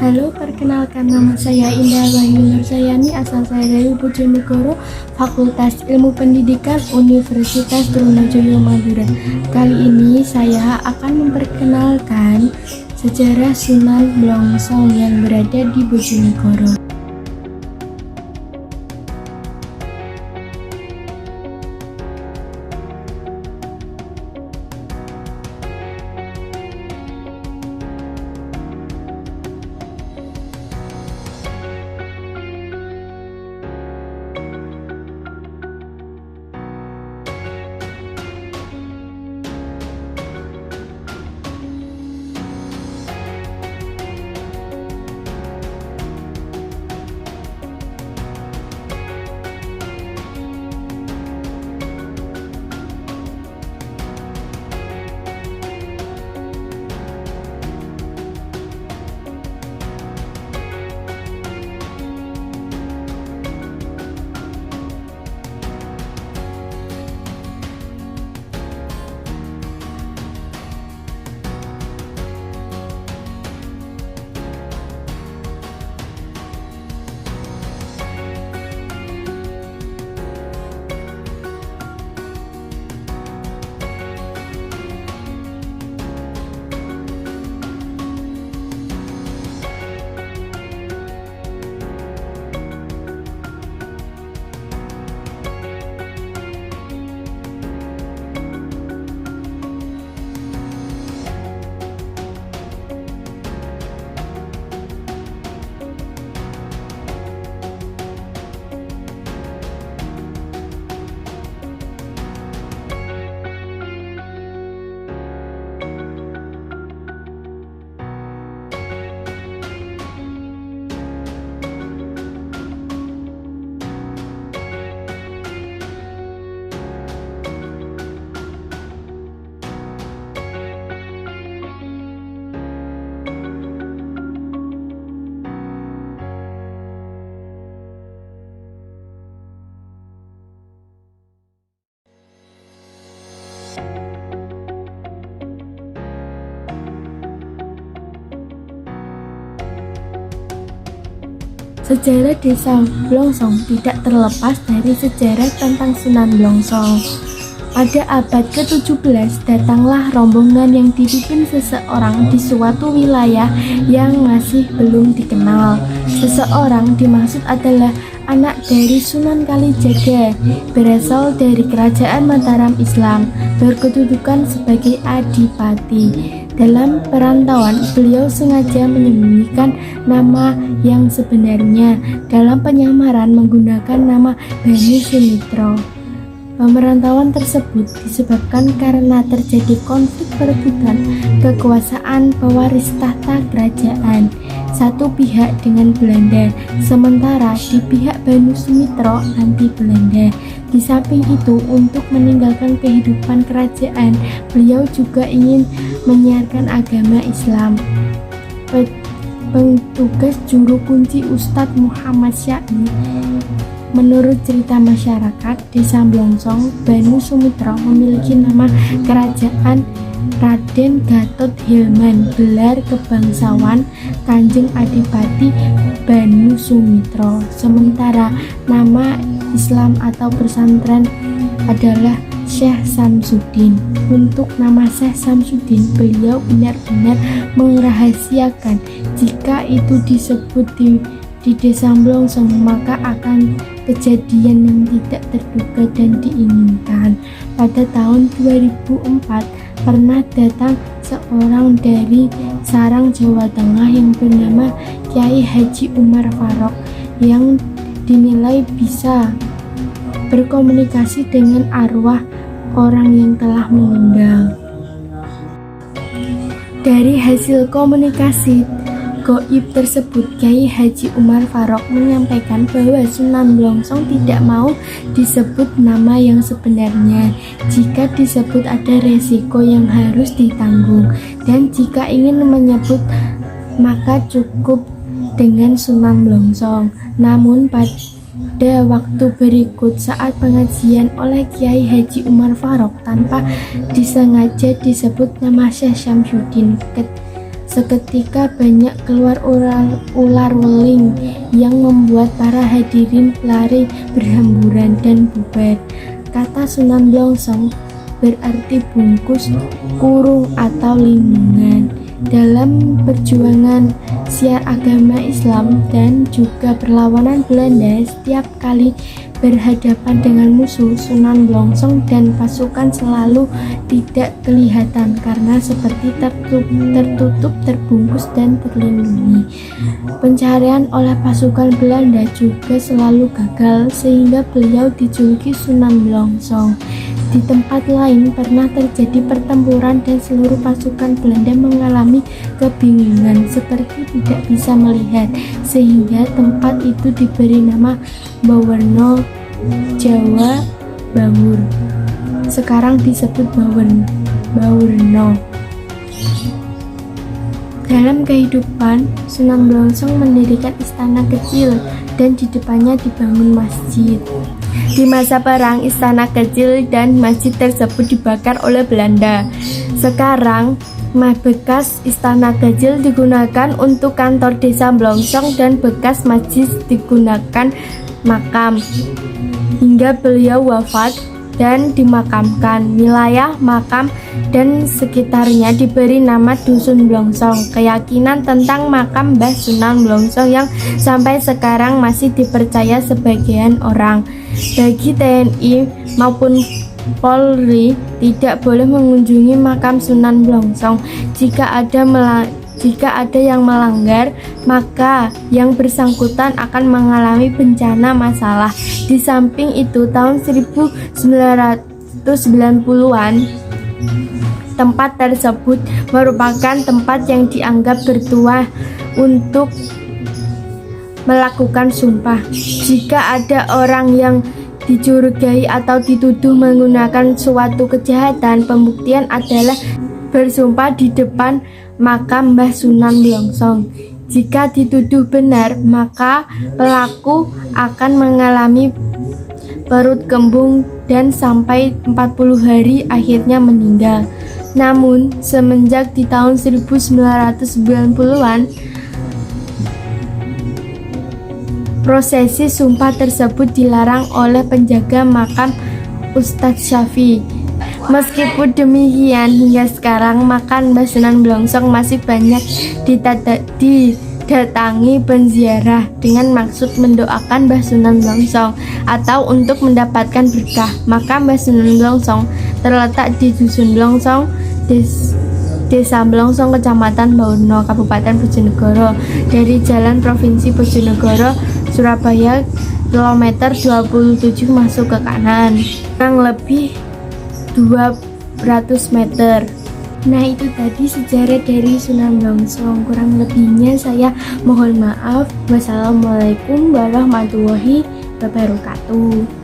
Halo, perkenalkan nama saya Indah Wahyu Nursayani, asal saya dari Bojonegoro, Fakultas Ilmu Pendidikan Universitas Trunojoyo Madura. Kali ini saya akan memperkenalkan sejarah Sunan Blongsong yang berada di Bojonegoro. Sejarah Desa Blongsong tidak terlepas dari sejarah tentang Sunan Blongsong. Pada abad ke-17, datanglah rombongan yang dipimpin seseorang di suatu wilayah yang masih belum dikenal. Seseorang dimaksud adalah anak dari Sunan Kalijaga, berasal dari kerajaan Mataram Islam, berkedudukan sebagai adipati. Dalam perantauan, beliau sengaja menyembunyikan nama yang sebenarnya dalam penyamaran menggunakan nama Bani Sumitra. Pemerantauan tersebut disebabkan karena terjadi konflik perebutan kekuasaan pewaris tahta kerajaan satu pihak dengan Belanda, sementara di pihak Banu Sumitra anti Belanda. Di samping itu, untuk meninggalkan kehidupan kerajaan, beliau juga ingin menyiarkan agama Islam. Petugas juru kunci Ustadz Muhammad Syai. Menurut cerita masyarakat Desa Blongsong, Banu Sumitra memiliki nama kerajaan Raden Gatot Hilman, gelar kebangsawan Kanjeng Adipati Banu Sumitra. Sementara nama Islam atau pesantren adalah Syekh Samsudin. Untuk nama Syekh Samsudin, beliau benar-benar merahasiakan. Jika itu disebut di Desa Blongsong, maka akan kejadian yang tidak terduga dan diinginkan. Pada tahun 2004, pernah datang seorang dari Sarang, Jawa Tengah yang bernama Kyai Haji Umar Farok yang dinilai bisa berkomunikasi dengan arwah orang yang telah meninggal. Dari hasil komunikasi gaib tersebut, Kyai Haji Umar Farok menyampaikan bahwa Sunan Blongsong tidak mau disebut nama yang sebenarnya. Jika disebut ada resiko yang harus ditanggung, dan jika ingin menyebut maka cukup dengan Sunan Blongsong. Namun Pada waktu berikut saat pengajian oleh Kiai Haji Umar Farok tanpa disengaja disebut nama Syekh Syamsuddin, seketika banyak keluar ular weling yang membuat para hadirin lari berhamburan dan bubar. Kata Sunan Blongsong berarti bungkus, kurung atau lindungan. Dalam perjuangan siar agama Islam dan juga perlawanan Belanda, setiap kali berhadapan dengan musuh, Sunan Blongsong dan pasukan selalu tidak kelihatan karena seperti tertutup, terbungkus dan terlindungi. Pencarian oleh pasukan Belanda juga selalu gagal sehingga beliau dijuluki Sunan Blongsong. Di tempat lain pernah terjadi pertempuran dan seluruh pasukan Belanda mengalami kebingungan seperti tidak bisa melihat, sehingga tempat itu diberi nama Bawerno, Jawa Bawur. Sekarang disebut Bawerno. Dalam kehidupan, Sunan Blongsong mendirikan istana kecil dan di depannya dibangun masjid. Di masa perang, istana kecil dan masjid tersebut dibakar oleh Belanda. Sekarang, bekas istana kecil digunakan untuk kantor desa Blongsong dan bekas masjid digunakan makam. Hingga beliau wafat dan dimakamkan, wilayah makam dan sekitarnya diberi nama Dusun Blongsong. Keyakinan tentang makam Mbah Sunan Blongsong yang sampai sekarang masih dipercaya sebagian orang. Bagi TNI maupun Polri tidak boleh mengunjungi makam Sunan Blongsong. Jika ada yang melanggar, maka yang bersangkutan akan mengalami bencana masalah. Di samping itu, tahun 1990-an, tempat tersebut merupakan tempat yang dianggap bertuah untuk melakukan sumpah. Jika ada orang yang dicurigai atau dituduh menggunakan suatu kejahatan, pembuktian adalah bersumpah di depan makam Mbah Sunan Blongsong. Jika dituduh benar, maka pelaku akan mengalami perut kembung dan sampai 40 hari akhirnya meninggal. Namun, semenjak di tahun 1990-an, prosesi sumpah tersebut dilarang oleh penjaga makam Ustadz Syafi. Meskipun demikian, hingga sekarang makam Mbah Sunan Blongsong masih banyak didatangi penziarah dengan maksud mendoakan Mbah Sunan Blongsong atau untuk mendapatkan berkah. Makam Mbah Sunan Blongsong terletak di Dusun Blongsong, Desa Blongsong, Kecamatan Bawerno, Kabupaten Bojonegoro, dari Jalan Provinsi Bojonegoro, Surabaya, kilometer 27 masuk ke kanan, kurang lebih 200 meter. Nah, itu tadi sejarah dari Sunan Blongsong. Kurang lebihnya saya mohon maaf. Wassalamualaikum warahmatullahi wabarakatuh.